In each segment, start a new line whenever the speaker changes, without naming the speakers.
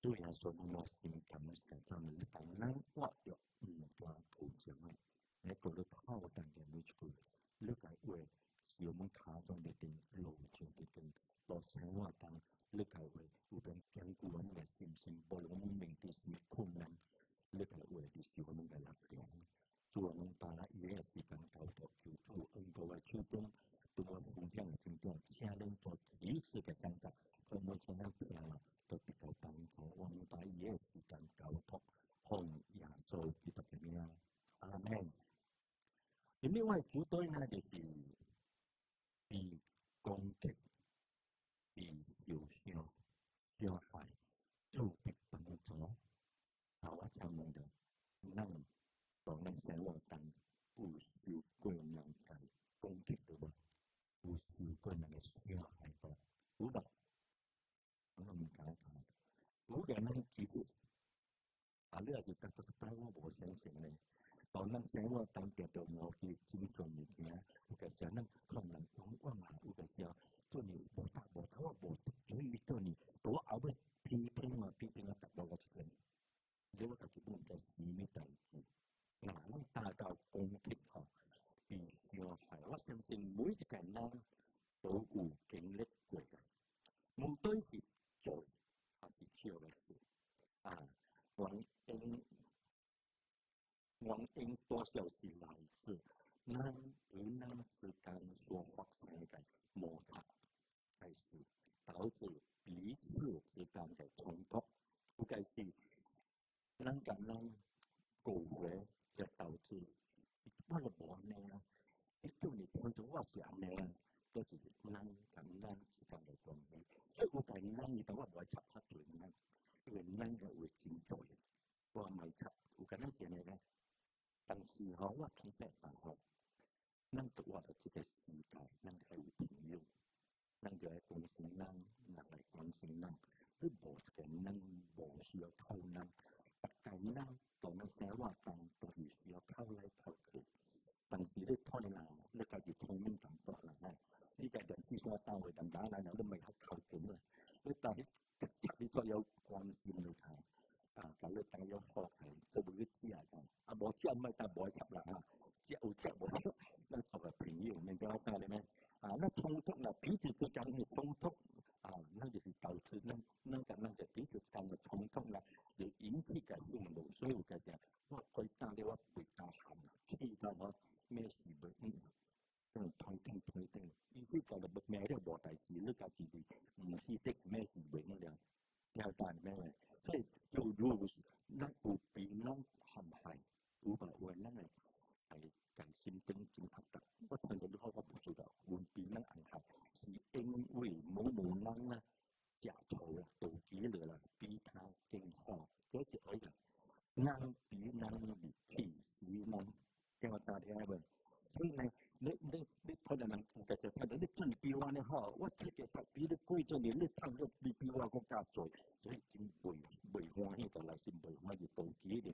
主耶穌我心感實在你但咱活着大途上嘅，你過到透但嘅每句，你個話是我們卡中嘅定路上嘅定，落生活當你個話有邊堅固我們嘅信心，無論我們面對什麼困難，你個話就是我們嘅力量。主我們把伊個時間交託求主恩膏嘅手中，對我分享嘅真正，請恁做及時嘅講答，佢每次咱聽了都得到幫助。我們把伊個時間交託，奉耶穌基督嘅名，阿門。另外主對呢就是被攻擊、被受傷、傷害，主必幫助。我請問到，咱當咱生活當有受過人嘅攻擊對無？有受過人嘅傷害無？有無？我唔敢講。有嘅咱其實，你也是覺得我無相信咧。當咱生活當中到某啲真重物件，有嘅時候咱可能講我嘛，有嘅時候做你無答無頭啊無，所以做你到後尾批評我答到我一陣，你我家己本在死咩代志？咱達到攻擊吼，被傷害，我相信每一個人都有經歷過嘅，無論是做還是錯嘅事原因多少是來自咱與咱之間所發生嘅摩擦開始，導致彼此之間嘅衝突，有嘅是咱甲咱誤會，就導致我就無安尼啊，你做你看到我是安尼啊，都是咱甲咱之間嘅關係。所以有陣咱伊講我無愛插較濟咱，因為咱嘅話真多，我唔愛插，有陣咱是安尼咧。但是我聽白話咱都活到這個時代，咱係有朋友，咱就係關心咱，人來關心咱。你無一個咱無需要靠咱，大概咱當咱生活當都是需要靠來靠去。但是你睇人，你家己聰明咁多啦，你家人至少單位人打來，你咪較靠近啦。你但係你都要關心你睇。咁你當要學係做每個字嚟講，無只唔係但無插啦只有只無只，咱做個朋友，明白我講你咩？那衝突啦，彼此之間嘅衝突那就是導致咱甲咱嘅彼此之間嘅衝突啦，就引起嘅憤怒，所以有個就我可以打你我背大喊啦，氣到我咩事袂推定，意思就係咩都無代志，你家己唔是的咩事袂了，了解咩？所以有咱有比咱陷害，有把話咱係心中真拍得。我聽到你好，我不知道，有比咱陷害，是因為某人啦，食醋啦，妒忌了啦，比他更好，這是可以的。人比人嚟氣死人，聽我打聽下。所以呢，你可能有個就睇到你真比我呢好，我這個特比你貴咗你貪咗比我更加多，所以真袂歡喜就來先袂歡喜妒忌嘅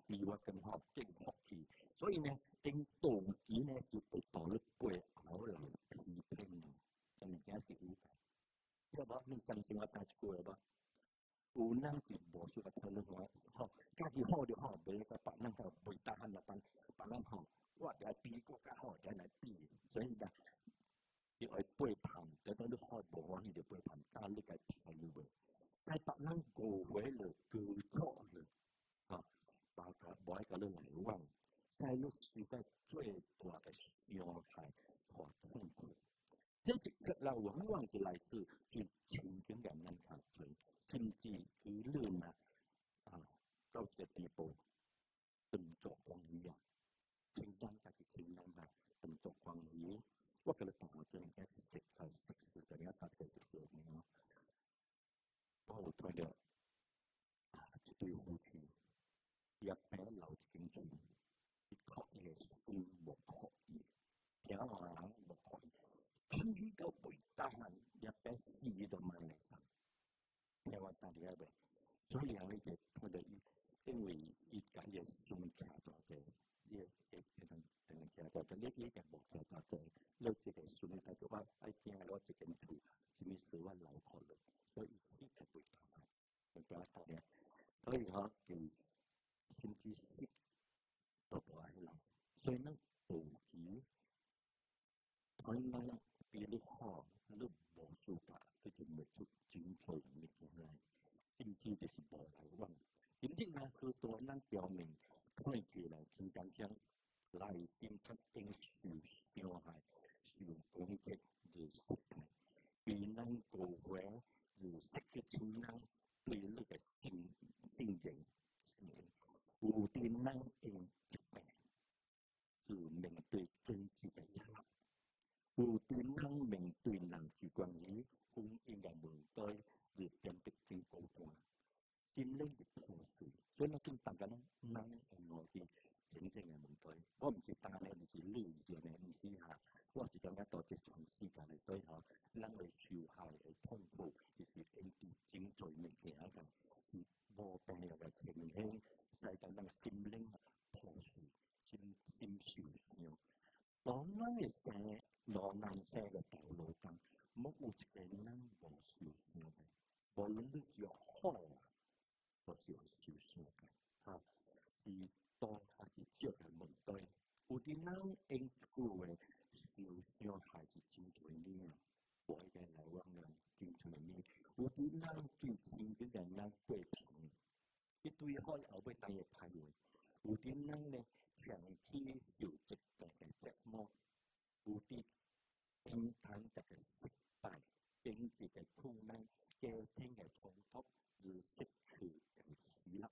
比我更好，更福氣。所以呢，因妒忌呢就會導致背後來批評，咁物件是有嘅。要無你相信我講一句無？有人是無需要討論我，家己好就好，袂個別人好袂打喊啦，別人好。我來比國家好，再來比，所以呢，就會背叛，等到你好無歡喜就背叛，加你個態度，在別人誤會了、舉錯了，無愛甲你來往，在你受到最大的傷害和痛苦。這個往往是來自於親近嘅人較多，甚至於你呢到這個地步，動作光樣。承擔家己承擔下，動作關係，我覺得同我真係食事嘅，你打個食事嘅，我有睇到一對夫妻，一邊留一間厝，一靠伊個孫無靠伊，聽話人無靠伊，天到未打喊，一邊死都買嚟生，聽我打你下未？所以有一個睇到伊，因為伊家嘅孫家多嘅。就呢啲嘅無錯就係你自己算睇到話，愛聽我自己厝，什麼事我老婆了，所以呢個會談，所以佢甚至識都無愛人，所以咱道義，可能比你好，你無事法，佢就袂出真做物件來，甚至就是無來往。因為咱好多咱表面看起來真感想，內心卻經受傷害、受攻擊而失敗。比咱高回而失去親人對你嘅信任，有啲咱用疾病，是面對經濟嘅壓力。有啲咱面對人際關係、婚姻嘅問題，而變得真孤單，心靈嘅破碎。所以咱先大家咱會去真正嘅問題。我唔是單呢，就是理性嘅，唔是嚇。我是感覺到這場時間嚟對嚇，咱會受害嘅痛苦，就是因為真做物件嘅，是無病嘅呈現，使到咱心靈破碎，心受傷。當咱嘅生落難生嘅道路上，冇有一個人無受傷嘅，無論你做好，都是會受傷嘅。嚇，是多還是少嘅問題，有啲人因句話受傷害是真多呢，我嘅來往人真多呢。有啲人對親近嘅人過平，一對好後尾當嘅排位。有啲人呢長期受疾病嘅折磨，有啲平坦嘅失敗、經濟嘅困難、家庭嘅衝突而失去嘅喜樂，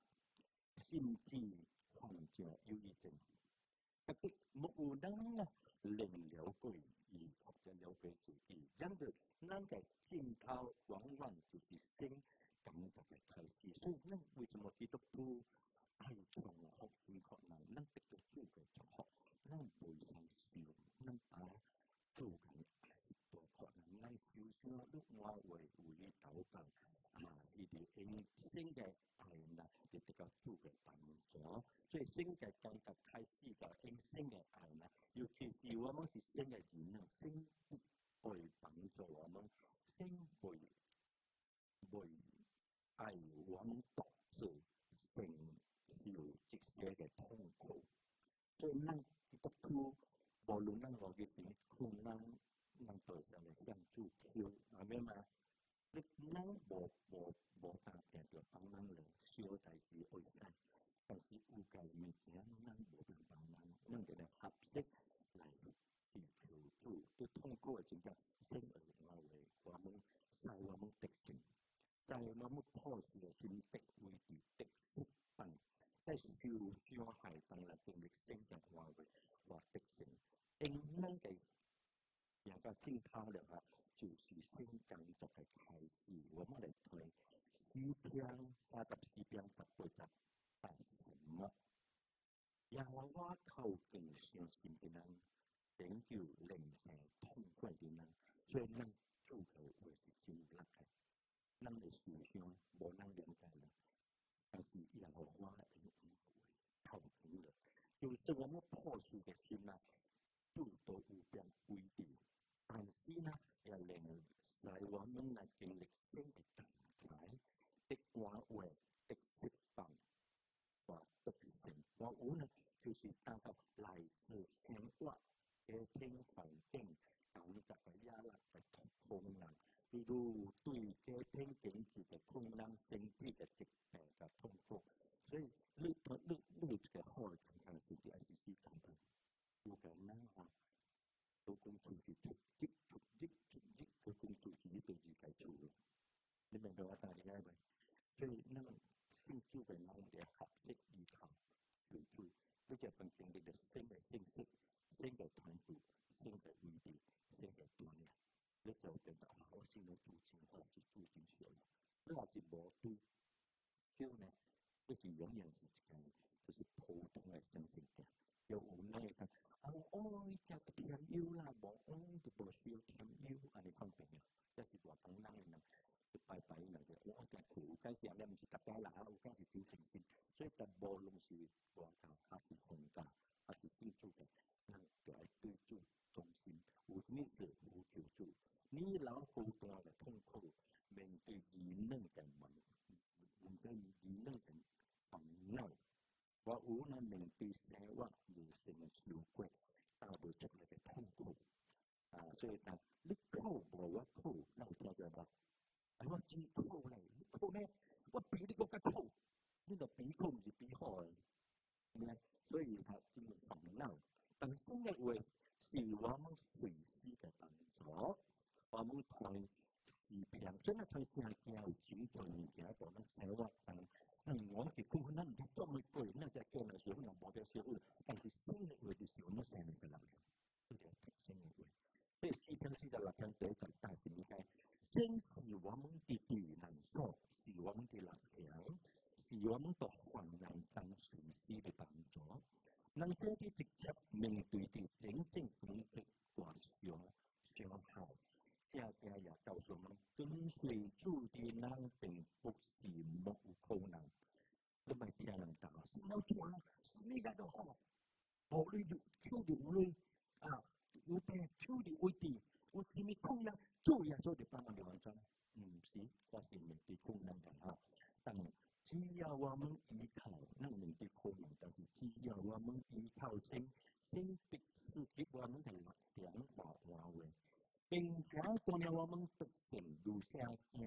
甚至患上憂鬱症。特別冇有人呢能了解而或者了解自己，因為咱嘅鏡頭往往就是先感覺嘅開始。所以咱為什麼基督徒係從學會學難，咱得到主嘅祝福，咱袂使笑，咱把做緊愛多可能咱受傷，你我會為你禱告，伊哋因新嘅愛呢，就得到主嘅幫助。所以新嘅感覺開始就因新嘅愛呢，尤其是我們是新嘅人呢，新會幫助我們，新會愛往獨自承受這些嘅痛苦。所以咱基督徒無論咱何嘅事困難，咱都係嚟向主求，係咪嘛？你咱無單定着幫咱嚟小代志會使，但是有界物件咱無辦法咱就嚟合適嚟祈求主，對痛苦嘅情況，先嚟我為我們使我們得勝，使我們破碎嘅心得為地得釋放，在受傷害當中經歷新嘅我為我得勝。因咱嘅兩個鏡頭了啊，就是新工作嘅開始。我們嚟睇詩篇34篇18節，但什麼？耶和華靠近相信的人，拯救靈性痛快的人。所以咱做嘅話是真有力嘅，咱嘅受傷無咱了解啦，但是耶和華靠近了，就是我們破碎嘅心啊，主都有變規定。但是呢，也令使我們來經歷新嘅狀態，的話為的釋放和得勝。話有呢，就是當到來自生活、家庭環境、工作嘅壓力嘅困難，例如對家庭經濟嘅困難、身體嘅疾病嘅痛苦。所以你一個好嘅情況是第ICC感覺，有個人都講出去出擊，佢講出去你對自己做咯。你明白我打理解未？所以咱信主嘅人嘅合適依靠求主，你就份經歷嘅新嘅信息、新嘅態度、新嘅意義、新嘅鍛鍊，你就覺得我信咗主真好，是主真少。你話是無對，少呢，就是永遠是一個就是普通嘅相信者，又有咩嘅？只個添油啦，無就無需要添油，安尼方便嘅，這是大同人嘅人，就拜拜人嘅。我講有陣時咧，唔是大家啦，有陣時真誠心，所以就無論是外教還是本教，還是信主嘅，咱就要對主忠心，有咩事呼求主。你老孤單嘅痛苦，面對異能嘅問題，面對異能嘅我有那面對生活人生嘅受過，但無出嚟嘅痛苦。所以但你苦無我苦，那有聽過無？我真苦咧，你苦咩？我比你更加苦，你就比苦唔是比好嘅，係咪？所以係真係煩惱。但生嘅話是我們隨時嘅幫助，我們睇視頻，真係睇成件有錢做物件，就能生活上。我哋講可能唔做咪貴，那只叫那時候人冇得時候，但是生嘅話嘅時候，那生嘅就難嘅，呢個係生嘅話。所以視頻是在立場對就大是應該。生是我們的避難所，是我們的力量，是我們在患難中隨時的幫助。人生的直接面對的真正經歷過傷害，這也告訴我們，跟隨主的人並不是沒有困難。你咪聽人講，什麼錯啊？什麼嘢都好，無論就抽到無論有病抽到位置，有什麼困難。主耶穌就幫我哋完成，唔是我是面對困難嘅嚇，但只要我們依靠，能面對困難，但是只要我們依靠神必賜給我們嘅力量和安慰，並且當我們得勝如下經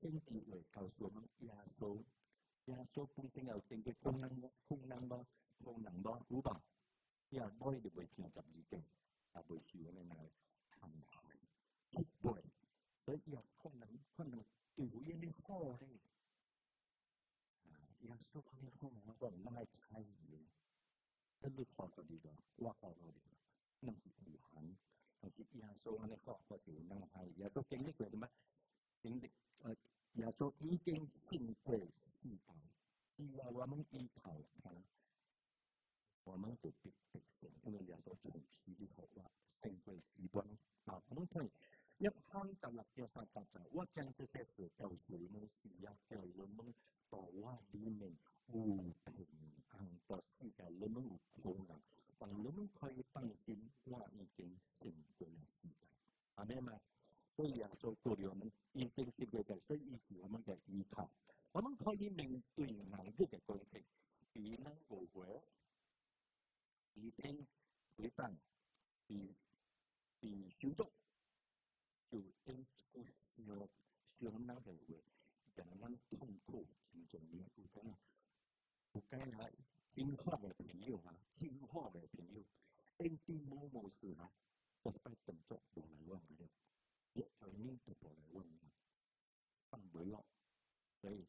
聖經會告訴我們耶穌本身有經過困難冇？有吧？耶穌就會聽12經，會受呢個陷害。出背，所以可能對於呢好咧，耶穌呢好，我講唔係猜疑，一路學到呢個，我學到呢個，唔是誤行，但是耶穌呢好，我就能係耶穌經歷過啲乜？經歷耶穌已經勝過世界，只要我們依靠他，我們就必得勝，因為耶穌長期的學話勝過世界我們睇。一看就立咗三集，我將這些事告訴你們，是要叫你們在我裡面有平安，在世界裡面有苦難，但你們可以放心，我已經勝過了世界。阿們嘛，所以耶穌叫我們已經勝過嘅，所以是我們嘅依靠，我們可以面對難啲嘅關係，避難無悔，避聽避辦，避修正。就因個傷難嘅話，讓人痛苦真重要。有間係真好嘅朋友真好嘅朋友，因啲冇事就擺動作無來往嘅，越在呢度無來往嘅，放唔落。所以，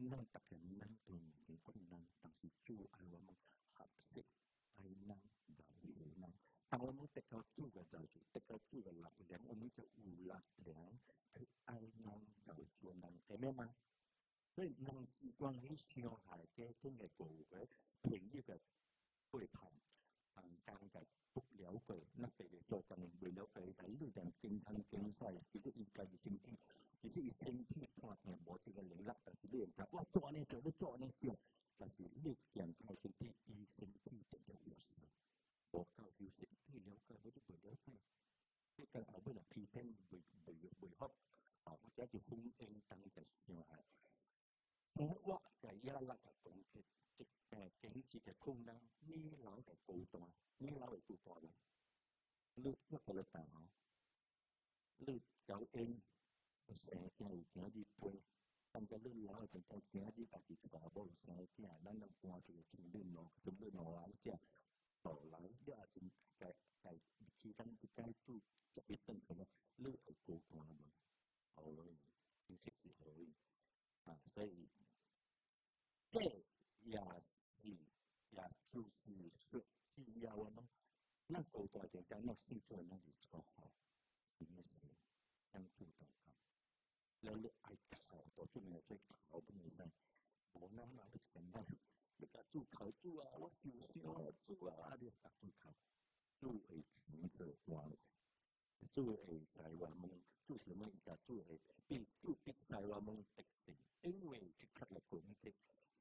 咱大家咱對面嘅困難，但是主愛我們合適愛咱就係咱。當我們得到主嘅救贖，得到主嘅力量，我們就有力量去愛人就做人，係咩嘛？所以人是關於傷害嘅真嘅過嘅朋友嘅背叛，間嘅不了解，那被佢做緊唔了解，喺呢度經常經賽，其實應該係身體，其實係身體看見冇這個能力，但是你人家我做呢做，你做呢做，但是你健康身體，以身體得到有事。我教條身體了解，我都唔了解。呢個後邊係批評為學，或者係風險等嘅傷害。我嘅壓力係總結經濟嘅困難，呢樓嘅高端，呢樓係高端啦。你一個嚟講，你有因成件有件啲背，但係你樓係成件啲家己全部成件，咱能換住全部攞，全部攞嚟即係。後來你也是在其中一間住特別正常嘅，你係高端嘅，後來其實是可以所以這也就是說，只要我們能夠在這間那生存那裡做好，什麼事能做到咁，你愛考到最尾最考不明白，我能拿得成嗎？你甲主考主我受傷主你甲主考，主會親自話，主會使我們，主是乜嘢？主會主必使我們得勝，因為即刻嘅攻擊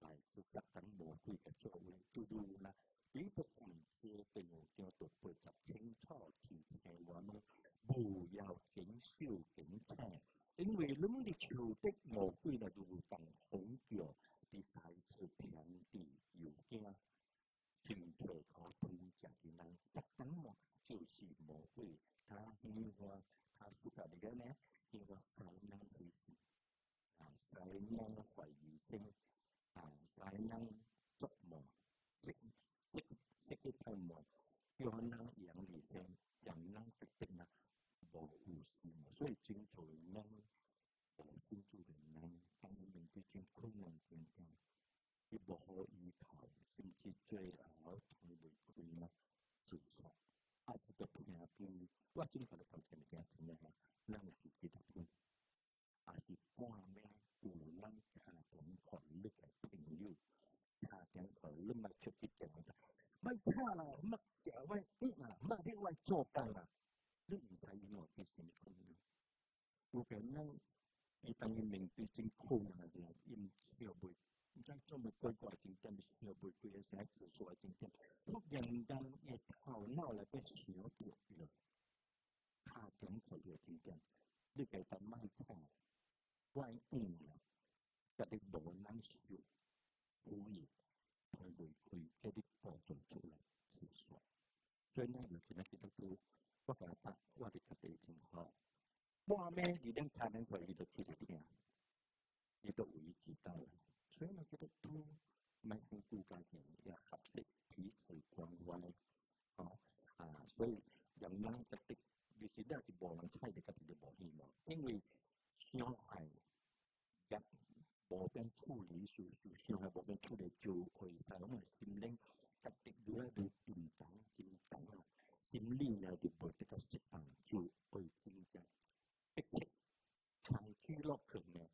嚟自撒旦魔鬼嘅作為，就如啦，彼得前書第5章第8節清楚提醒我們，不要謹守謹慎，因為你們的仇敵魔鬼呢，如同洪流。第3次遍地有話他出嚟嘅呢，叫做使能回事，使能懷疑性，使能觸摸，識嘅透摸，叫能養理性，人能直直啊，無故事嘛，所以正做能無先做嘅能，當我們對正困難境況，亦無可依靠，甚至最後同會佢呢自殺。這個片片，我真係覺得頭先嘅片片啊，能是幾多片？是半暝有人打電話嚟嘅朋友，打電話嚟咪出去講啦，咪差啦，咪食咪咪啲咪做工啊，你唔使因為啲什麼困難，有可能你當然面對正困難嘅時，因小妹。在這麼乖乖經驗的時候，不會有些指數的經驗，突然間也頭腦來個小掉了，他點佢嘅經驗，你給他慢睇，怪了，嗰啲無能少，無意，佢會嗰啲播種出來指數，所以呢，有時呢，其實都我覺得我哋嘅地情況，半暝你連打電話你都聽得聽，你都會知道啦。所以我覺得都蠻幸福家庭也合適彼此關懷，所以人們覺得其實呢係無人睇嘅，佢哋就無希望，因為傷害也無邊處理傷害無邊處理就會使我們心靈覺得越來越緊張啊，心理呢就無得個釋放，就會緊張，逼迫長期落去呢。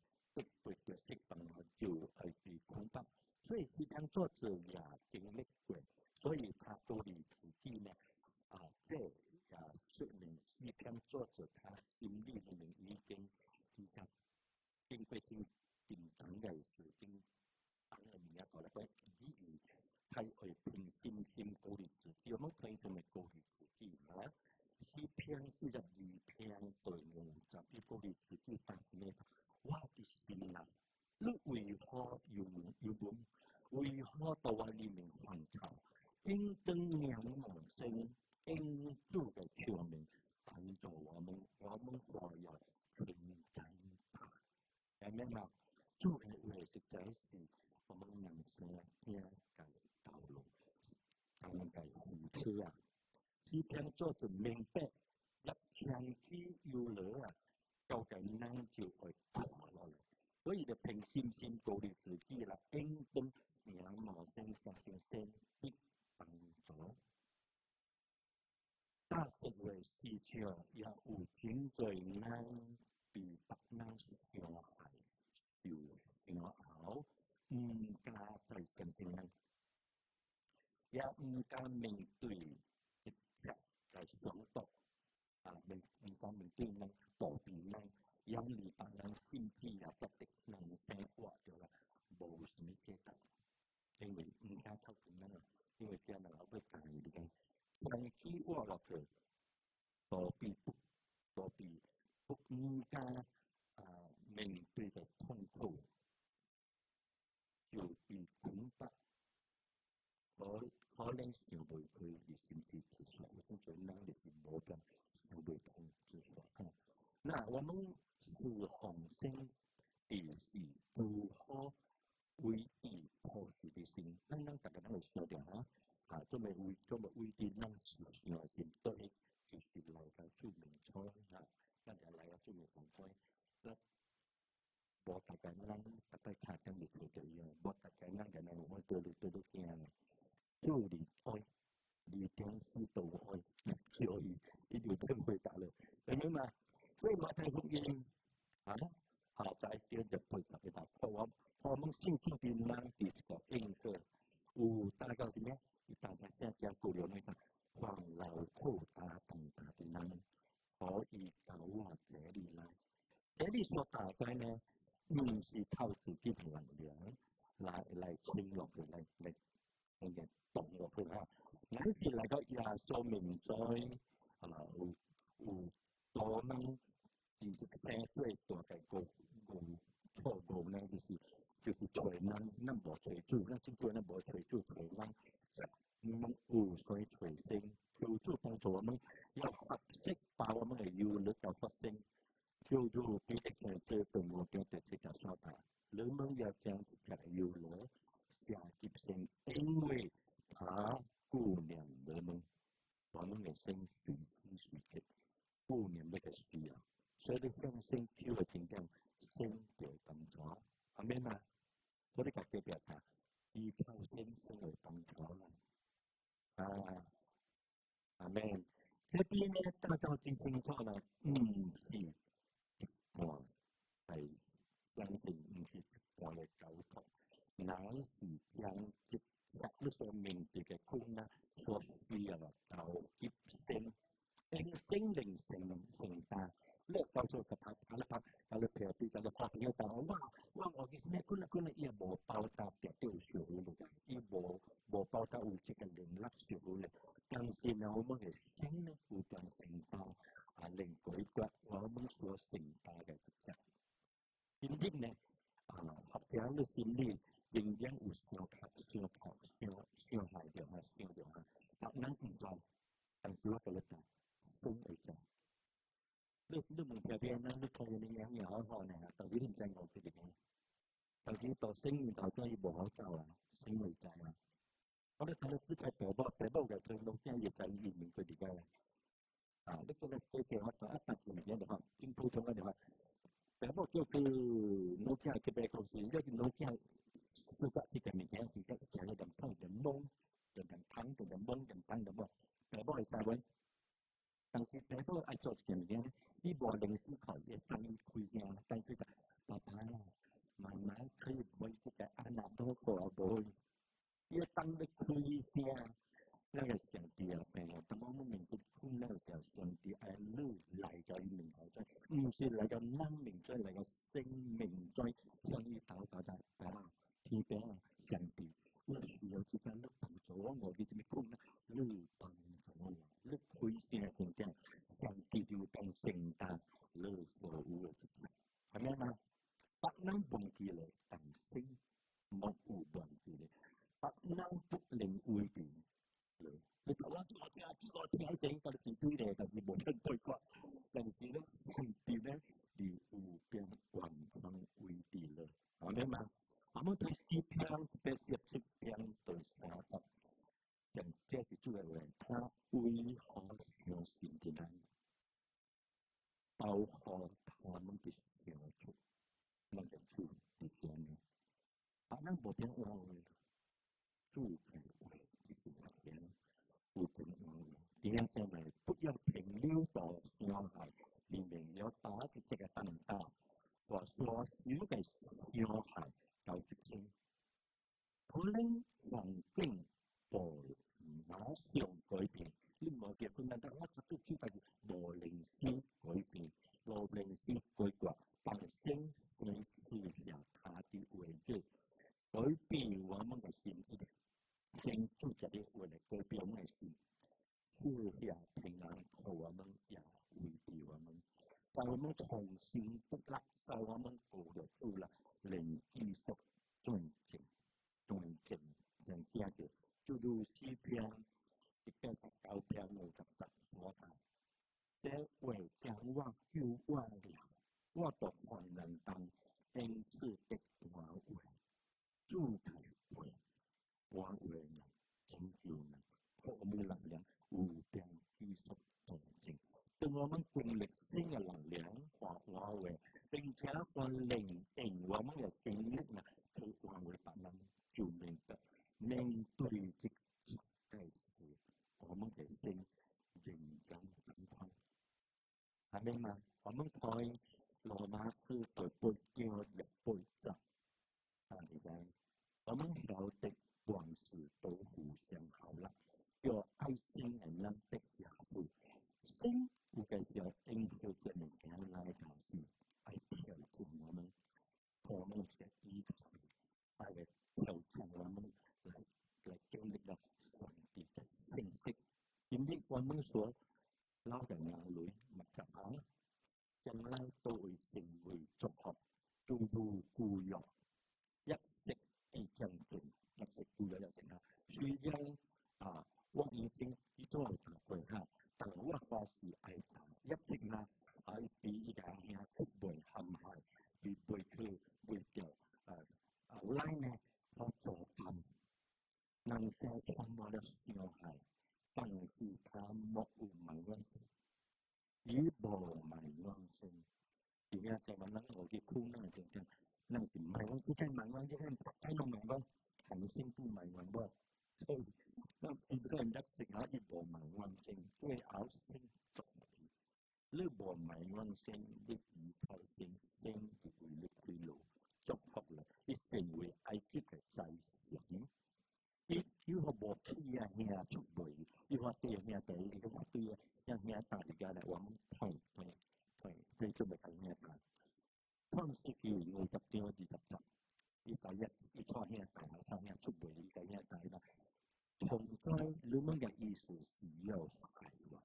對嘅釋放就係被恐嚇，所以詩篇作者也經歷過，所以他都離自己呢這說明詩篇作者他心裏面已經其實經過經等嘅事經等嘅嘢過嚟，佢以為係會憑心鼓勵自己，我們可以這麼鼓勵自己啦。詩篇42篇對50鼓勵自己，但係呢？我的心啊，你為何要問？為何到我裏面煩躁？應當仰望神，應主嘅救命，幫助我們活要平安吧。明白嗎？主嘅話實在是我們人生嘅道路，我們嘅付出啊。詩篇作者明白，一長期有了啊。究竟能就會垮落嚟，所以就憑心鼓勵自己啦，應當仰望神，相信神必幫助。大實為事情也有真罪難被別人傷害，受傷後唔敢再相信人，也唔敢面對直接嘅衝突。唔敢面對人，逃避人，養離別人，甚至也覺得人生活咗啦，冇什麼價值，因為唔敢透過人，因為啲人老會介意嘅，長期活落去，逃避不唔敢面對嘅痛苦，就被恐嚇，可能想回去而甚至自殺，我相信人也是冇咁。會同自說那我們是紅星地是如何為地破事的心，大家會說掉這麼為地能事情的心，對，就是來到最明初大家來到最明初我大家大家看緊你佢嘅樣，我大家我對你驚就你愛你點知道愛所以呢條真回答了，明白嗎？所以馬太福音在第二就回答俾大家，我們信主的人的這個應許，有大概是咩？大家現在講到那個患勞苦大重擔的人，可以到我這裡來。這裡所大概呢，唔是靠自己的能量來撐落去，來動落去乃是嚟到耶穌面前。有多能其實係最大嘅錯誤呢，就是隨人，咱無隨主，咱先做咱無隨主隨人，能有水隨性，求主幫助我們，要合適把我們嘅憂慮到發生。求主俾啲嘅這對我哋嘅這個說法，你們要將自己嘅憂慮下結成，因為他顧念你們，我們嘅心隨時隨地顧念呢個需要，所以你向神求嘅情況，神就幫助。阿們啊，我哋隔壁啊，依靠神會幫助啦。阿們，這邊呢，大家真清楚啦，是我係相信唔是我嘅溝通，乃是將接觸呢個面對嘅困難所需要到結成，因聖靈承擔。你到時候就拍kalau berarti kalau saya tahu wah logisnya kuna ia bawa pauta itu syuhul ia bawa pauta uji kendalak syuhul yang sinau mengesing udan sentau aling kuat ngomong suas sentau gitu jadi ne học giáo là xin đi dừng dáng usia siêu hài điều ha tạo năng enjoy ang suwa kalata sung enjoy lúc mình theo viên nó lúc thôi những nhãn nhỏ họ này tao biết hình tranh một cái gì tao chỉ tao sinh tao cho bộ hỗ trợ là sinh người chạy mà có lúc tao cứ chạy bộ cái trường đầu tiên gì chạy gì mình phải đi cái lúc đó cái kế hoạch tao áp đặt cho mình được không chính phủ trong cái được không cái bộ cái nấu chạy cái bề cầu sĩ cái nấu chạy lúc đó thì cái mình chỉ cái chạy là đầm thăng đầm bông đầm thắng đầm bông đầm thăng đầm bông cái bộ là sao vậy但是這個愛做嘅嘢，呢個零思考嘅生意開嘅，但係爸爸啊，媽媽可以為自己安納多個寶，要當你開聲，那個上帝啊，當我們面對困難嘅時候，上帝愛你嚟咗面頭上，唔是嚟咗生命再嚟咗生命再向你禱告就天父啊，上帝，我需要自己你幫助我嘅啲咩困難，你幫助我。你開聲成長，上帝就當承擔你所有嘅責任，係咪啊？不能忘記你，但係冇忘記你，不能不領會變你。你頭先我聽整個字堆嚟，但係冇人對過，但是咧上帝咧，你有變完全為地了，係咪嘛？我們對詩篇87篇對30。這是主嘅話，他為何相信的人，包括他們的相處，那個主的家呢？他們冇變忘了，主嘅話就是他變，冇變忘了。第二種係不要停留到傷害，裡面要打擊這個當道，或所有嘅傷害到結束，可能環境暴馬上改變，你冇結婚但我都知道無靈性改變，無靈性改過，但係會刺下他的位置，改變我們嘅心智，先做這啲為了改變我們嘅心，刺下平安和我們也會俾我們，在我們重新得力，在我們過得住了，能繼續尊敬，人家嘅。就如詩篇119篇50所談，這為將我救我了，我獨患難當，因此的我為主題為我為人拯救人，我們能量無邊繼續同情，對我們經歷新嘅能量和我為，並且個靈定我們嘅經歷呢，佢我會把能救命的。面對這件事，我們嘅心認真審判，係咪嘛？我們在羅馬書第8章28節，係咪？我們曉得萬事都互相效力，叫愛心人的益處。神有嘅時候應許這物件來導致，愛挑戰我們嘅依靠，愛嚟挑戰我們。來經歷到上帝嘅信息，因為我們所撈嘅眼淚密集下，將來都會成為祝福，諸如故約，一息必將盡，一息故約有成啊！雖然後來呢，我做緊，人生充滿了傷害，但是他沒有埋怨性，與無埋怨性。而家就話我嘅苦難就係，人是埋怨之間埋怨之間，睇到埋怨，行先都埋怨喎。所以，一個人一食下一無埋怨性，最後先做。你無埋怨性，你依靠性，性就會你開路，祝福啦，你成為愛激嘅財神。你如果無氣啊，兄出賣，你話對兄弟，你話對啊，讓兄大家來往退，你做咩咁樣啊？創世記50章20節，你第一錯兄大，錯兄出賣，你嘅兄大啦。從該你們嘅意思是要愛喎，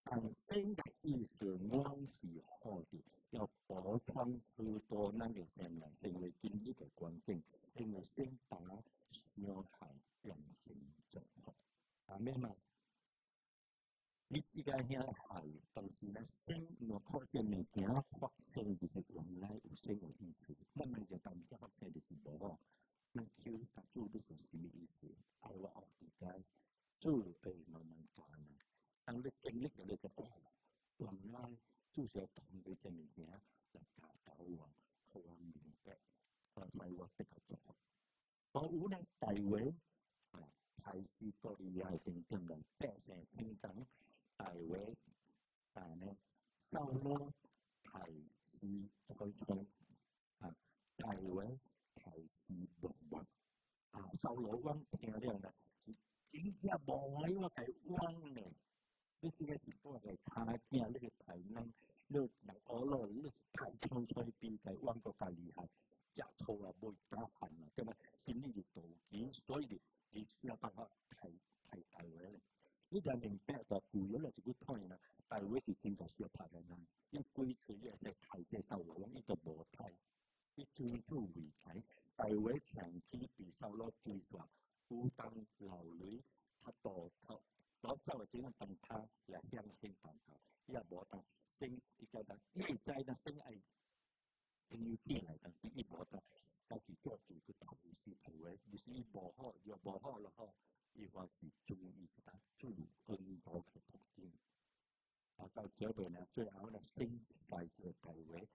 但性嘅意思我是好的，要補充許多那個善良，成為經濟嘅關鍵，因為性打傷害人性祝福。阿們嘛，你依家兄係，但是呢性我睇見物件發生就是原來有性嘅意思，我們就當然發生就是無好。那就他做的是什麼意思？愛我學理解，做被慢慢教呢。當你經歷咗呢個過程，原來就是要同佢隻物件嚟教導我，讓我明白，讓我得到祝福。我有呢大會，開始做以後正正嘅百姓成長，大會，但呢，收落開始開創，大會。開始動物收羅灣聽了呢，是真正無愛我係灣呢。你這個是我係他見呢個台南，你人學落你太粗粗邊係灣國家厲害，一錯啊冇打閒啊，咁啊心裡就妒忌，所以你需要辦法睇大會咧。你就明白就舊咗啦，一個 point 啦，大會是真係需要拍嘅啦，因為幾次也係睇這收羅灣，伊就無睇。一追逐未睇，大會長期被收落追殺，孤單流淚，他躲走嘅只能等他嚟向前奔跑，也無得升，伊個得一再的升愛，因為變嚟，但是伊無得，家己做住個投資大會，就是伊無好，又無好咯吼，伊話是注意得注恩多嘅途徑，到這邊呢，最後呢升在這大會。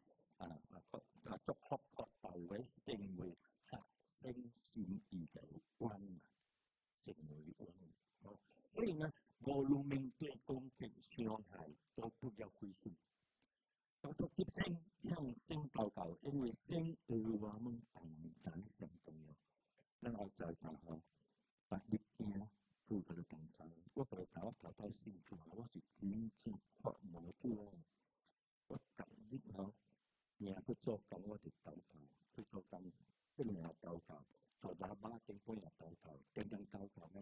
祝福確大會成為合聲心意嘅關，成為關。所以呢，無論面對攻擊傷害，都不要灰心。多多接聲向聲禱告，因為聲對我們同在很重要。咱我在講吼，把一件做佢嘅動作，我佢頭到先做，我是真正發無做啊！我今日吼。嘢佢做緊我哋禱告，佢做緊一年禱告，做咗8點半日禱告，真正禱告呢，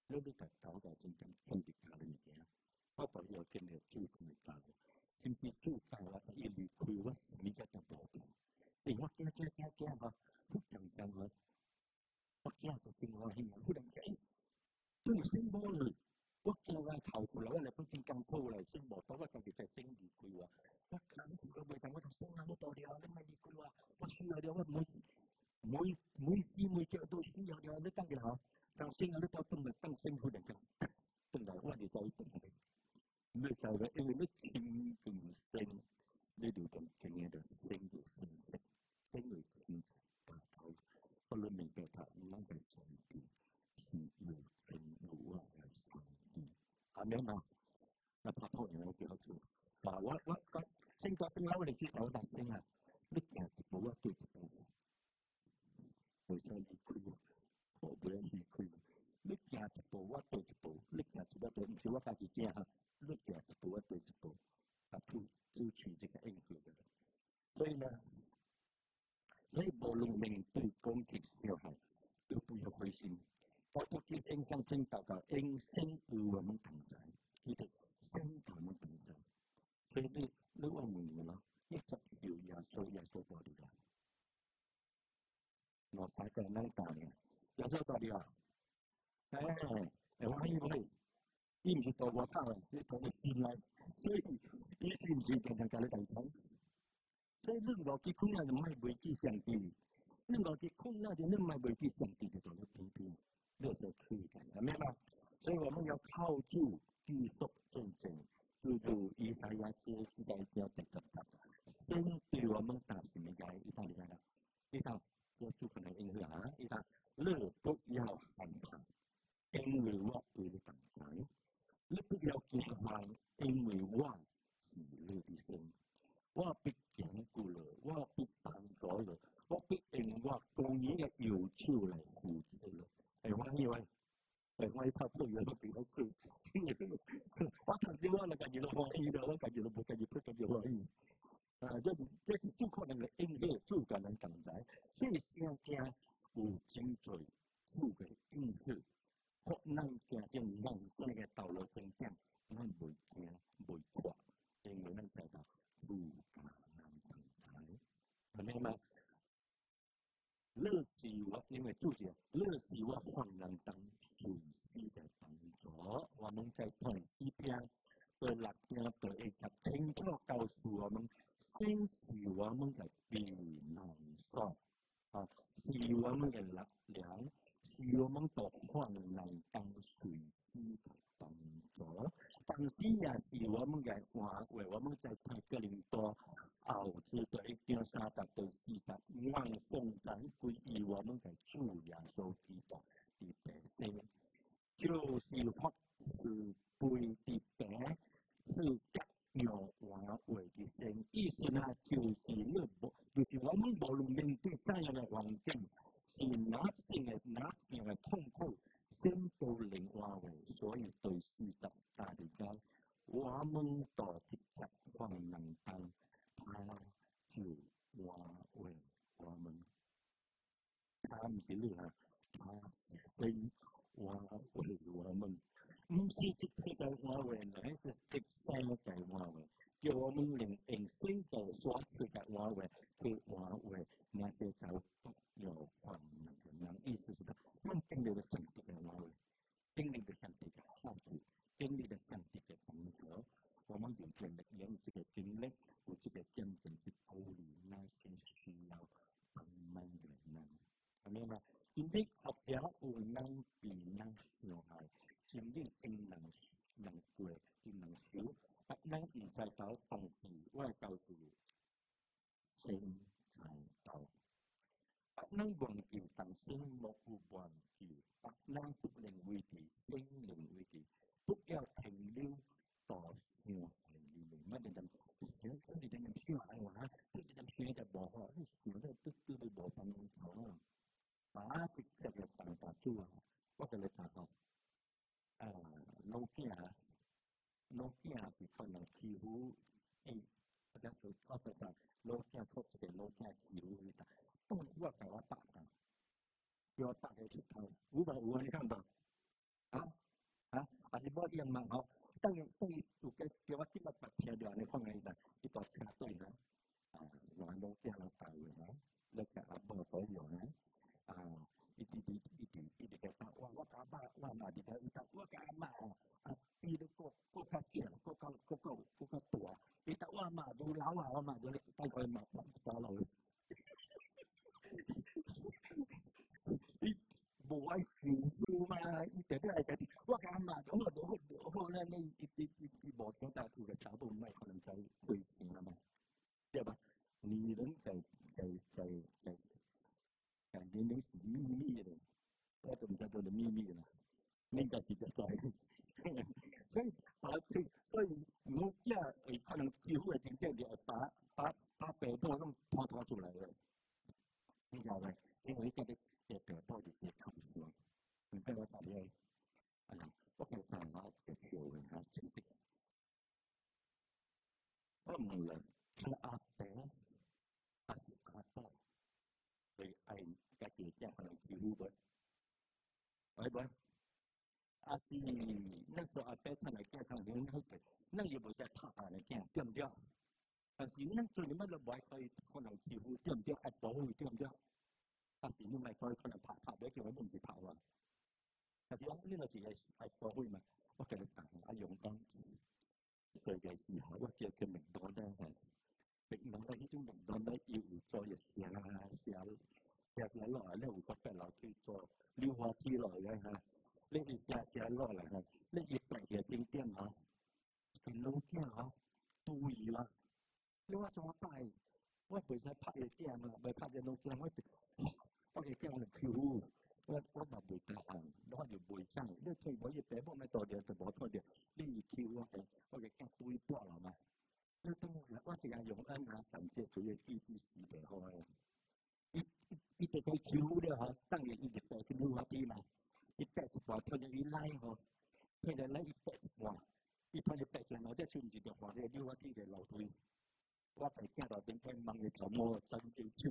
呢啲嘅禱告真正真係教你嘅。我朋友今日做佢哋教，甚至做教啦，一離開我是咪嘅都冇嘅。因為我驚嚇，不正常嚇，我驚就正我係不能嘅，最先冇嚟。我叫我頭出嚟，我嚟本身咁粗嚟，先冇到我家己在整理佢喎。我看佢個味道，我就想啊，我到了，你咪離開我，我需要了，我每隻都需要了，你當然好，但先啊，你到等嚟等辛苦嚟講，等嚟我哋再等嚟。你就係因為你清定性，你就咁經驗到性嘅信息，性嘅清晰大頭，我哋明白佢唔能夠做啲是要正路啊。阿們啊，那拍拖人有幾好處？我性格變嬲，你知道特性啊？你行一步啊，對一步，互相依靠，互相依靠。你行一步我對一步，你行一步對，唔是我家己行嚇，你行一步我對一步，保持這個應付嘅。所以呢，所以無論面對攻擊傷害，都不要灰心。我都記得向神禱告，因神與我們同在，記得神與我們同在。所以你問你咯，一直要耶穌到底啦。我使個能大嘅，耶穌到底啊？我以為你唔是到我靠，你到你心來，所以你是唔是常常教你提醒？所以你邏輯可能就唔係危機上帝。那我的困难就那么未必上帝就在那偏偏，那时候可以讲，明白吗？所以我们要靠住继续见证，就是以赛亚书时代要在这的，先对我们打什么解？一道理解了，一道这就可能因为啊，一道乐不要害怕，因为我对你同在，你不要惊慌，因为我是你的神。我必堅固了，我必幫助了，我必用我公義嘅要求嚟扶持了。係歡喜喂，係歡喜拍出嘢都幾好笑。我頭先我感覺到歡喜了，我感覺到不感覺歡喜。這是最可能嘅音樂最可能同在，所以聖經有真多富嘅音樂，可能行進人生嘅道路上邊，咱袂驚袂怕，因為咱知道。不感恩同在，明白嗎？樂是我因為注解，樂是我患難當隨時的幫助。我們在看詩篇的6篇的20清楚告訴我們，神是我們的避難所，是我們的力量，是我們的患難當隨時的幫助。但是也是我們嘅話，為我們在泰哥林多後至到1:30到40，望奉讚歸於我們嘅主耶穌基督的百姓，就是或是背的餅，是各樣話為的神。意思呢，就是我們無論面對怎樣嘅環境，是哪樣嘅痛苦。先都領話為，所以對事實大嚟講，我們多直接困難當，他就話為我們，他唔是你啊，他是神話為我們，唔是直接嘅話為，乃是直接嘅話為，叫我們靈用聖道所說嘅話為去話為那些走不有困難嘅人，意思是講。我們經歷了上帝的話語，經歷了上帝的好處，經歷了上帝的幫助，我們完全力有這個經歷，有這個真正的道理，那些需要幫忙的人，明白嗎？今天學者有人比人厲害，今天真能過，真能少，不能唔知道東西，我告訴你，先知道。不能忘記當時莫有忘記，不能不能為地，先能為地，不要停留到上嚟嚟，乜嘢咁？佢哋點樣話話？佢哋點就冇好，你想到都冇辦法。把直接嘅辦法做啊！我哋嚟睇下，老家是可能幾乎或者做我哋就老家確實係老家幾乎去打。我給我打的，給我打的出頭，550你看到？你冇一樣嘛？當然有嘅叫我今日白車掉，你看下呢，呢個車隊呢，我老家老大嘅呢，老家阿伯所有呢，一直嘅打，我打爸，我媽就喺度打，我嘅阿媽伊都個較強，個較大，伊打我媽都老啊，我媽就大概媽打落去。無愛少數嘛，伊哋都係嗰啲，我嘅阿嫲咁好咧，你無想到佢嘅炒到唔係可能就對線啦嘛，對吧？女人在年齡是秘密的，我都唔知道係秘密啦，呢個其實就係，所以我家可能幾乎係點解就係把病都咁拖出嚟嘅，點解咧？因為呢啲病多啲嘅抗衰，唔知我打咩？我嘅大腦嘅條件係清晰，我唔論係阿伯還是阿伯，佢係家己家可能幾乎嘅，係咪？還是那個阿伯可能家可能很好嘅，那又冇在拍下嚟驚，對唔對？但是那做乜都唔可以可能幾乎對唔對？係保護對唔對？但是因為佢可能拍俾叫我唔是拍喎，但是我呢個字係過去嘛，我叫佢打下用講，佢嘅時候我叫佢明白咧係，明白呢種明白咧要再寫食食落嚟咧，有個白樓梯做溜滑梯落嚟嚇，你一食落嚟嚇，你一白嘅景點嚇，係老驚嚇，注意啦！你話做乜大？我本身拍嘅鏡啊，咪拍嘅老驚，我嘅鏡嚟跳，我咪袂得閒，我就袂想，你推我一白波咪多啲就冇錯啲，你跳我嘅鏡對波啦嘛，你當我只係用啱下神隻佢嘅機智視嘅開。伊直去跳了吼，當然伊就白去溜滑梯嘛。伊白一半，拖着伊來吼，拖着來伊白一半，伊拖着白上後，這剩一條滑嘅溜滑梯嘅樓梯。我係驚到點解問佢頭毛真幾超？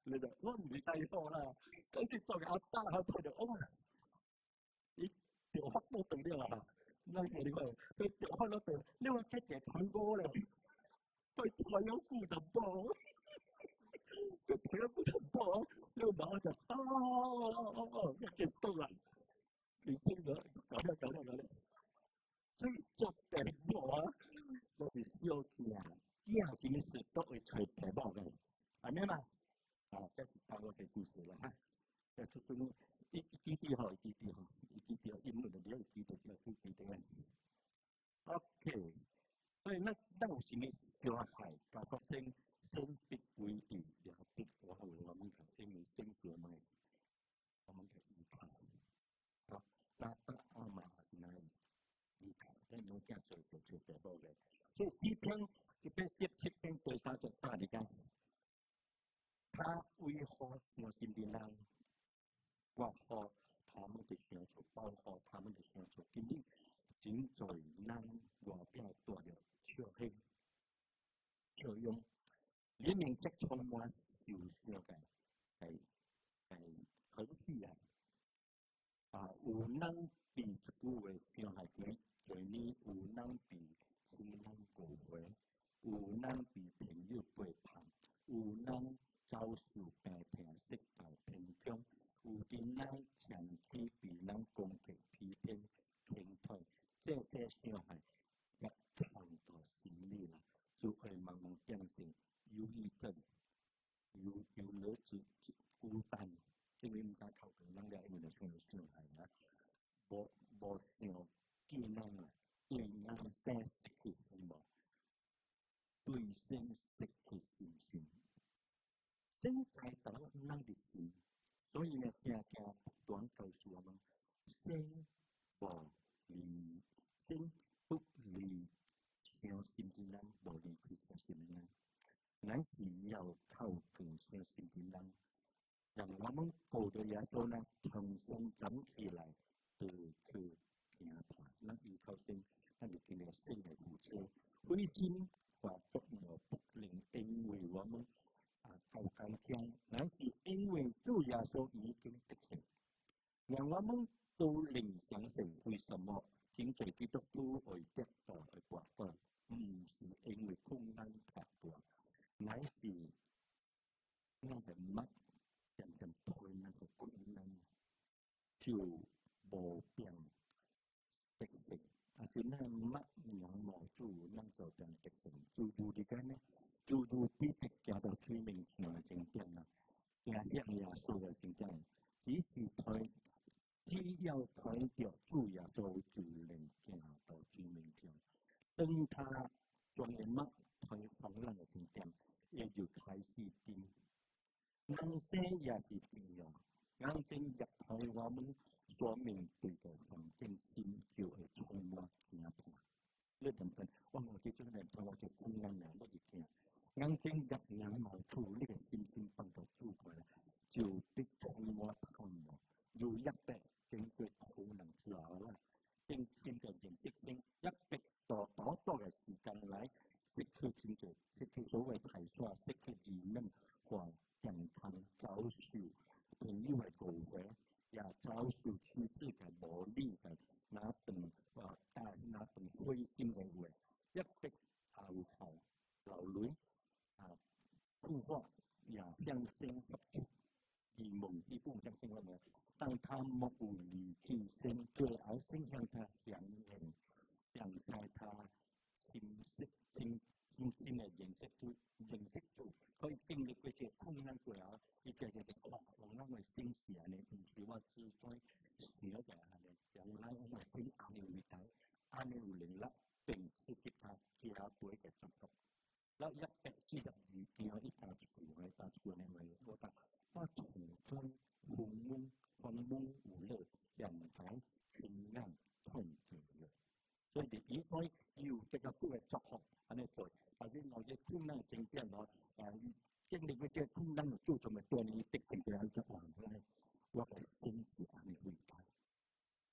你就我唔係低貨啦，嗰時做阿打後拖着我，伊條髮都斷咗啦。那個你話佢條髮都斷，你話佢隻腿哥咧，佢腿有骨就波。佢睇一個同波，呢個馬就一隻都嚟，你知咗搞咧，所以作病波啊，我哋燒驚什麼事都會隨病波嘅，係咩嘛？啊，這是大陸嘅故事啦嚇，即係出咗一啲好，英文嘅一啲 OK， 所以那有什麼小孩搞發生？生逼危地，然後逼我們講因為生死嘛，我們可以依靠。好，那阿媽是哪裡依靠？在農家做得到嘅。所以詩篇這邊17篇對他就大嚟講，他為何我心的人，刮破他們的傷處，包括他們的傷處，今日正在人外邊多了笑容。裡面即充滿笑聲嘅係很自然啊！有人比一句話傷害佢，最呢有人比親人過回，有人比朋友背叛，有人遭受病痛失敗貧窮，有啲人長期被人攻擊批評傾退，這些傷害一藏到心裡啦，就會慢慢變成憂鬱症，有了自孤單，因為唔敢靠近人哋，因為就傷害啦，無想見人啊，對人生失去希望，對生失去信心，生在到人的心，所以呢，聖經不斷告訴我們，生不離相信的人，無離開相信的人。乃是要靠近相信的人，讓我們過着耶穌呢，重新長起來，得去聽他，那依靠神，那就叫做神的扶持。灰心或作惡不能因為我們夠剛強，乃是因為主耶穌已經得勝，讓我們都能相信。為什麼現在基督徒會得到而掛斷？唔是因為困難太多。乃是那個乜人人推那個困難就無變得勝，但是那乜人無主，那就變得勝。就如啲嘅呢，就如彼得行到水面上嘅景點啦，行向耶穌嘅景點，只要睇到主耶穌就能行到水面上。當他將乜睇風浪嘅景點，也就開始變。人生也是變樣，眼睛入去我們所面對嘅環境，心就會充滿驚怕。你等等，我記住你同我做困難人都係驚。眼睛入眼望處，呢個心心放到主佢，就必充滿盼望。如一筆經過苦難之後啦，正嘅認識性一筆多嘅時間嚟。失去經濟，失去所謂財產，失去自命或健康，遭受朋友嘅誤會，也遭受妻子嘅無理嘅那頓灰心嘅話，一筆後後流淚哭話，也向神發出疑問之風向神話。當他冇離棄神，最後神向他顯現，讓他深深嘅認識住，可以經歷嗰啲困難過後，在寫嘅係將來我們先安尼會睇，安尼有能力並刺激他其他隊嘅進步。แล้ว142條一打出嚟，打出嚟咧，我覺得我從中紅蒙黃蒙無樂人體情感同住嘅，所以你應該要這個都係作學安尼做，或者我嘅困難症變咯，經歷嗰啲困難做做咪對你的成嘅一個難咧，我係先是安尼會睇，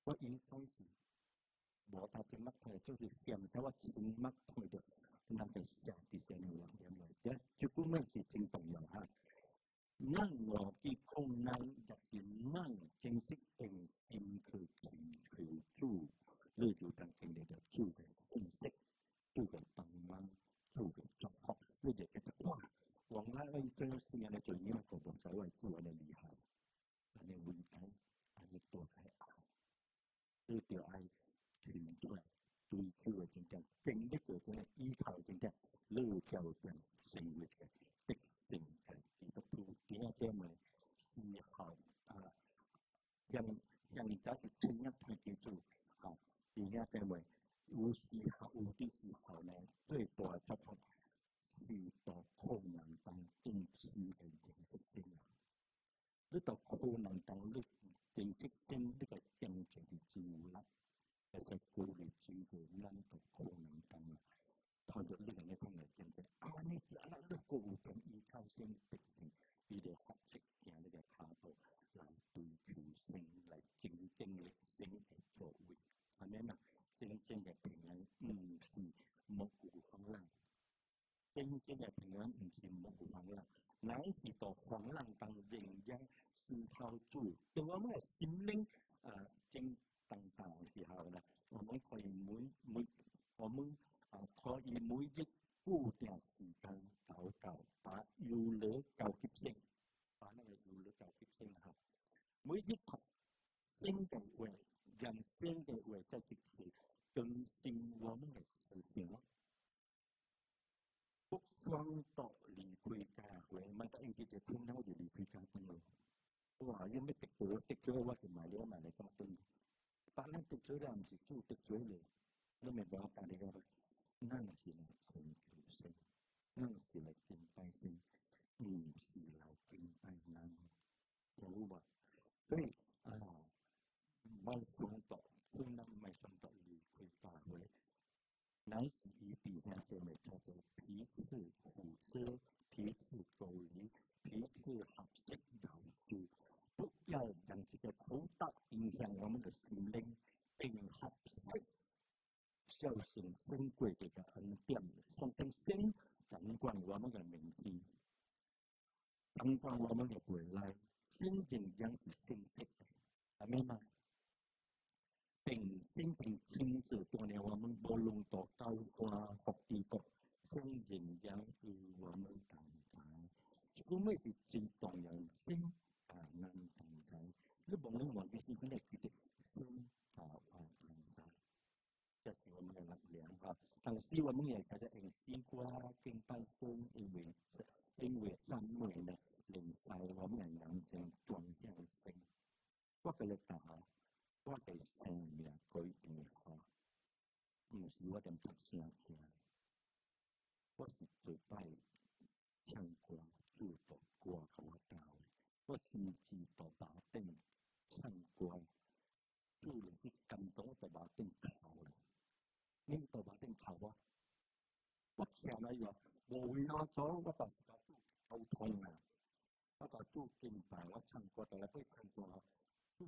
我應該是無達成乜嘢，就是想咗我情乜嘢嘅。那個下啲先有兩點嚟嘅，最根本是挺重要嚇。咱我嘅困難就是咱正式定心去尋求主，你就當經歷到主嘅信息、主嘅幫忙、主嘅祝福，你就覺得哇！往來嗰啲事啊，你最緊要個個所謂主嘅厲害，安尼會睇，安尼多睇愛，你就愛尋出來。追求嘅真正，經歷嘅真正，依靠真正，你就變成為嘅必定嘅基督徒。點解這麼時候像你假是親一睇基督啊？點解這麼有時候有啲時候呢？最大嘅祝福是到困難當中去嘅認識性啊！你到困難當中認識性，呢個真正係自由。其實鼓勵主嘅人到可能當，透過呢個嘅方面見到，呢啲啊，呢個有種依靠性特性，佢哋學識行呢個下步嚟對求性，嚟正經歷性嘅作為，係咪嘛？真正嘅平安唔是目無荒涼，真正嘅平安唔是目無荒涼，乃是到荒涼當仍然思考主，對我們嘅心靈正當大嘅時候呢，我們可以可以每日固定時間禱告，把有樂交給神，把那個有樂交給神哈。每日讀神嘅話，讓神嘅話在即時更新我們嘅思想。不想到離開教會，咪得應該就聽到就離開教會咯。哇！因為敵咗我就買嚟教會。但係敵咗咧唔是主敵咗你，你明白我講呢個？咱是來尋求神，咱是來敬拜神，唔是來敬拜人，有冇？所以冇想到，困難冇想到離開教會，乃是以彼下這類叫做彼此扶持、彼此鼓勵、彼此合適饒恕。不要讓這個口道影響我們的心靈，並合適孝順尊貴這個恩典，從神掌管我們的明天，掌管我們的未來，真正將是信息的，係咪嘛？並真正親自鍛鍊我們，無論到高花或低谷，真正將與我們同在。這個是最重要的心。能同在，你無論往邊邊嚟決定，心教同在，這是我們嘅力量哈。但是我們也覺得用西瓜敬拜神，因為讚美呢，令到我們嘅眼睛轉向神。我嘅力打，我嘅生命改變哈，唔是我哋讀聖經，我是最拜唱歌、主導歌給我教。我甚至到把定唱歌，主人啲咁多就把定考啦。你到把定考啊？我聽嚟話，無為我咗，我把主溝通啊，我把主敬拜，我唱歌就係可以唱歌，主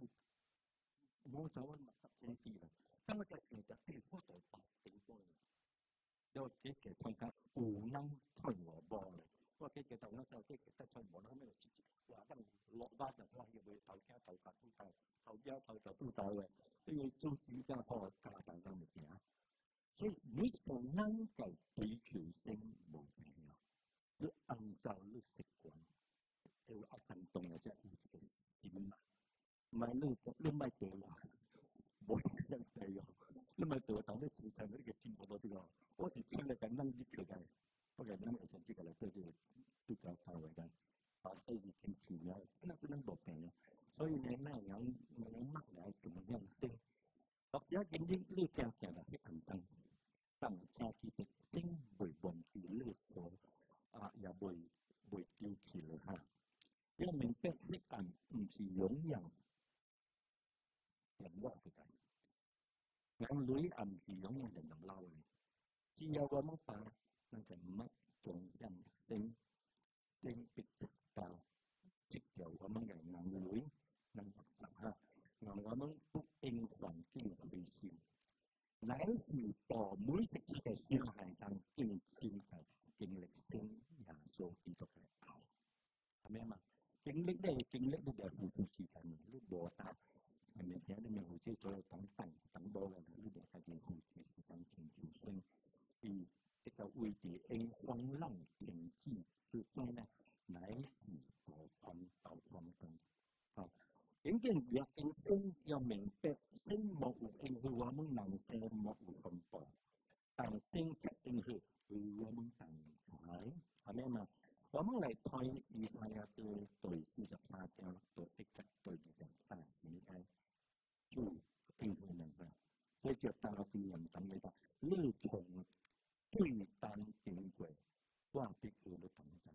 冇咗我咪得正啲啦。咁我嘅時就係我到把定歌，有幾嘅參加無能推我波嚟。我記到我就記得在無能咩事，話得落班就話要去頭家頭髮都到，頭家頭髮都到嘅，因為做時間學家大家物件，所以每個人就追求性無重要，你按照你習慣，要一陣動嘅啫，有這個心嘛，唔係你咪對話，冇人對喎，你咪對話當你自身呢個進步到啲咯，我係聽你緊能力佢嘅。我哋諗嘅就知㗎啦，對都較大為緊，所以挺奇妙，那不能冇病嘅。所以呢，那樣乜嘢咁樣升？或者點啲呢隻就係啲銀燈，但係其實升回運氣呢個又會掉氣啦嚇。因為明白啲銀唔是擁有人攞嘅計，銀女銀是擁有人能撈嘅，只有我們把那個乜種人升逼到，即有我們嘅銀女能學習嚇。我們不應環境推銷，乃是把每一次嘅小孩當經驗嘅經歷性耶穌基督嘅愛，係咪嘛？經歷呢就付出時間，呢無答係咪？而你咪好似做等多嘅，呢啲係件付出時間全條性，而一個為地應風浪停止之中呢，乃是到ความ等。真正要人生要明白，生冇有應許我們人生冇有分佈，但生卻應許我們同在，係咪嘛？我們嚟睇以賽亞書第43章第1節第2節30節，主應許人嘅，所以就大自然等你話，呢從最單經過，我必與你同在，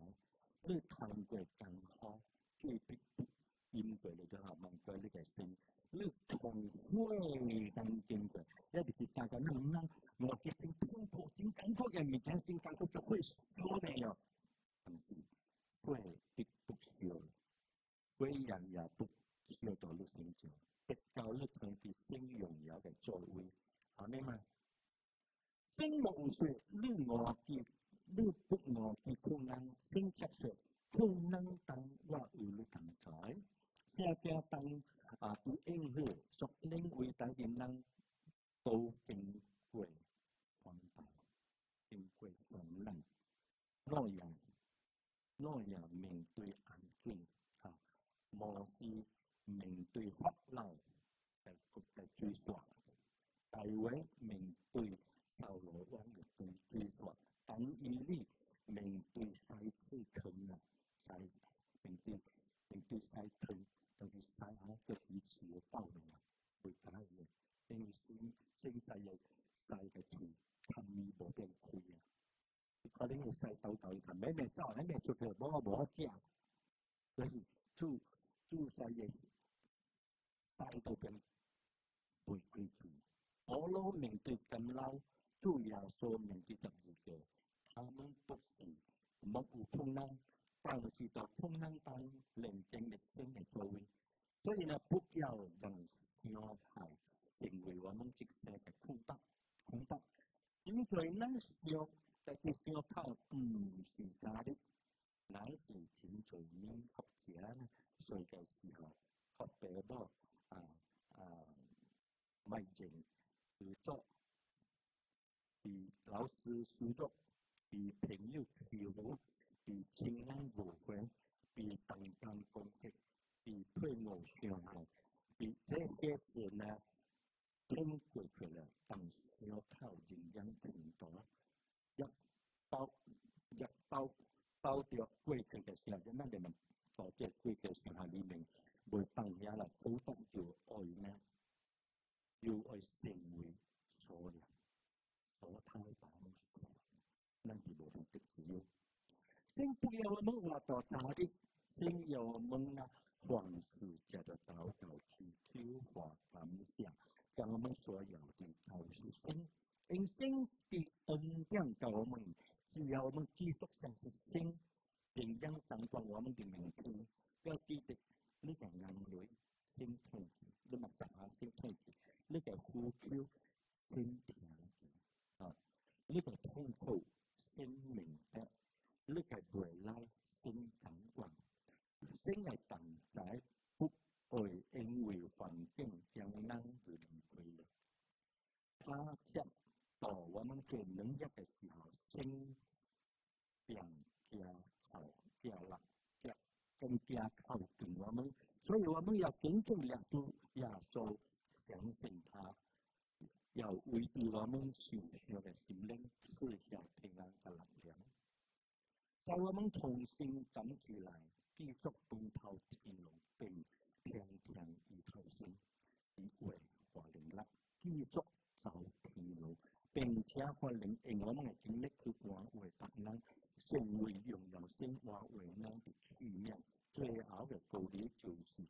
呢談過更好，最必經過你就係問過呢個聲，呢從會當經過，一定是大家能我決定痛苦真感覺嘅物件，真感覺就會說沒有，但是會必不少，會人也不少到你成就，直到你成為聖榮耀嘅座位，係咪嘛？聖無說呢我結呢不我結困難，聖卻說困難當我與你同在。下家當啲應許屬靈偉大嘅人都經過患難，經過患難，我也面對危境摩西面對法老嘅追殺，大衛面對掃羅王嘅追殺，但以利面對篩子坑面對篩坑。就是曬下個市場嘅包嚟啊，會解嘅。因為升勢又曬嘅條氹面冇俾人開啊，可能要曬到係咩咩走，咩出去冇食，所以做曬嘢曬到俾會歸住。我攞面對咁嬲，做耶穌面對十字架，他們不是冇有困難。但是到困難當人經歷生嘅座位，所以呢，不要讓小孩成為我們即世嘅空白。因為那小在啲小靠唔是假的，乃是錢財面學者呢，睡嘅時候學得多咪正製作，比老師製作，比朋友跳舞。比親人誤會，比同甘攻擊，比配偶傷害，比這些事呢，經過去了，但是要靠人人聽到，一包掉過去嘅時候，就乜嘢或者過去嘅時候裏面，會放下來，好得就愛呢，要愛成為所有所太把那是無法的自由。先不要我們話到他的，先要我們凡事藉着禱告祈求和感謝，將我們所有的告訴神，因神的恩典給我們，只要我們繼續相信神，並將掌管我們的命途。要記得呢個眼淚先痛嘅，你咪集下先痛嘅，呢個呼吸先停嘅，呢個痛苦先明白。呢個回來先掌管，先係等待不會因為環境將難而離開了。他將到我們最能力嘅時候，先更加靠近我們，所以我們要緊緊抓住耶穌，相信他，要為我們受傷嘅心靈賜下平安嘅力量。在我們同心站起來，繼續奔跑天路，並平並且可能用我們嘅經歷去換為別人，成為榮耀神換為人嘅器皿。最後嘅道理就是，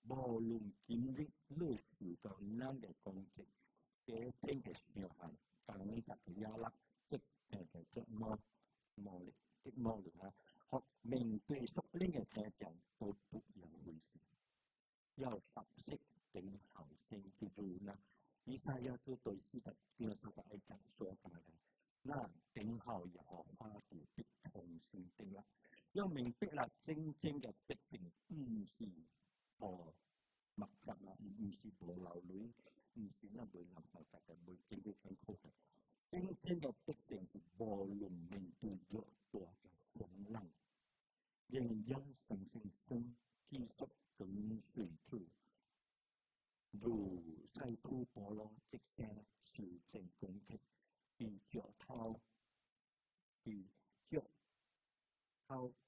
無論經歷歷史到人嘅攻擊，這天嘅傷害，講特嘅壓力，即係嘅折磨啦，學面對屬靈嘅挑戰都不容回事。要學識等候神嘅主呢，以賽亞書第41章所講嘅，那等候耶和華的必同心定啦。要明白啦，真正嘅得勝唔是無目的啦，唔是無流淚，唔是那無諗法嘅，無經過辛苦嘅。真正嘅得勝是無論面對越大嘅風浪，仍然相信神繼續跟隨主，如西土波羅即聲是正攻擊，比腳偷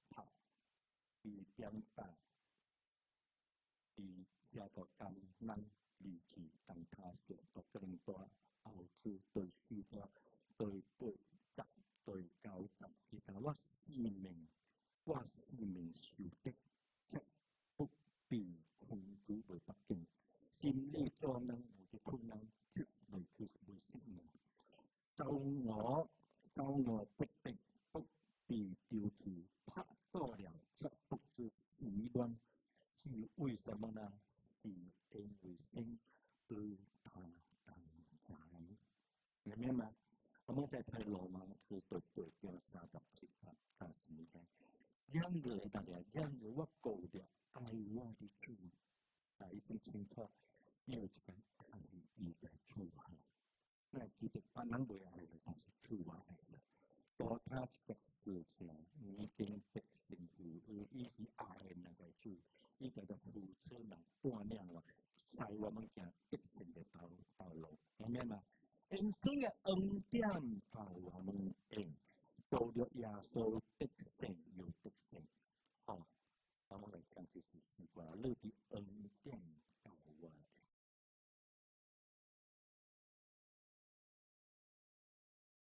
拍，比鞭打，比這個艱難離奇，當他所作更多後處對事的對責對交集，其實我使命受的，則不必控制為不敬，心理障礙或者困難，絕對佢會失誤。到我的不必丟棄，拍到了則不知疑亂，是為什麼呢？是因為神對他同在，明白嗎？我們在睇羅馬書第8章37節開始嘅，因為大家因為我告了愛我的主，係一種情況，有一個愛意嘅主嚇。那其實別人會愛嘅，但是主話愛嘅。多他一個事情已經得勝於伊是愛嘅那個主，伊就係付出能鍛鍊我，使我們行得勝嘅道路，明白嗎？因神嘅恩典把我們到了耶穌得勝又得勝，好，我們來看這是話，你的恩典